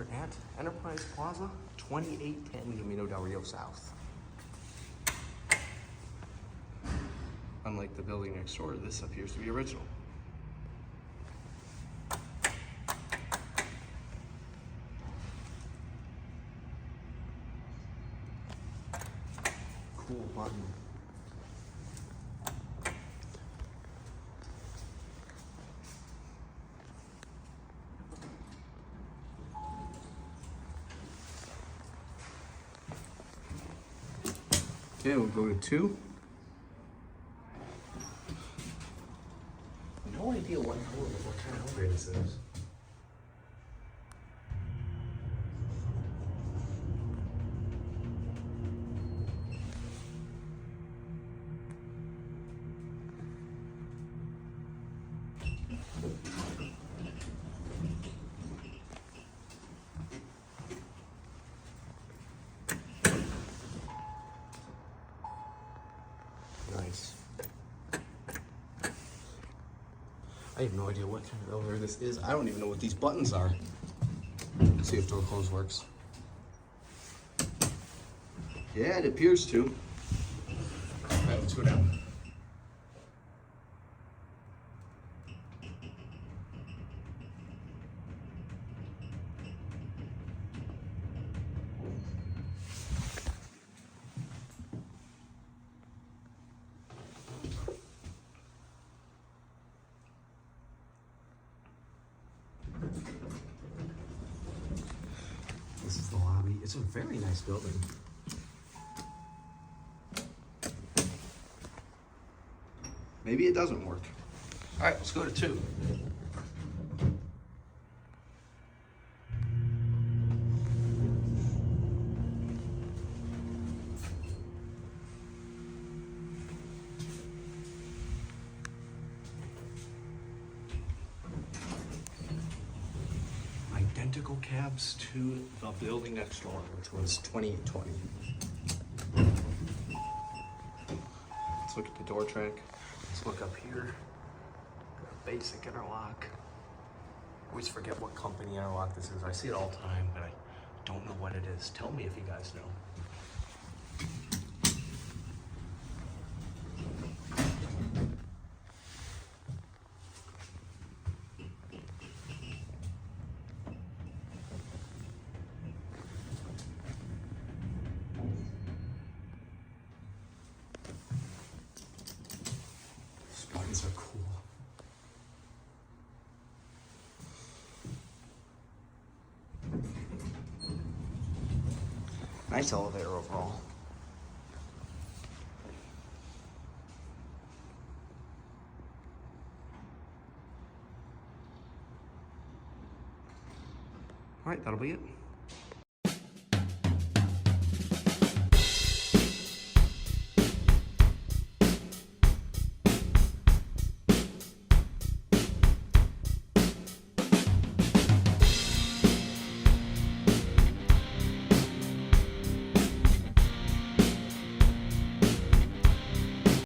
here at Enterprise Plaza, 2810 Camino del Rio South. Unlike the building next door, this appears to be original. Cool button. Okay, we'll go to 2. No idea what kind of upgrade this is. Nice. I have no idea what kind of elevator this is. I don't even know what these buttons are. Let's see if door close works. Yeah, it appears to. Alright, let's go down. This is the lobby. It's a very nice building. Maybe it doesn't work. All right, let's go to 2. Identical cabs to the building next door, which was 2820. Let's look at the door track. Let's look up here. Got a basic interlock. I always forget what company interlock this is. I see it all the time, but I don't know what it is. Tell me if you guys know. Buttons are cool. Nice elevator overall. All right, that'll be it.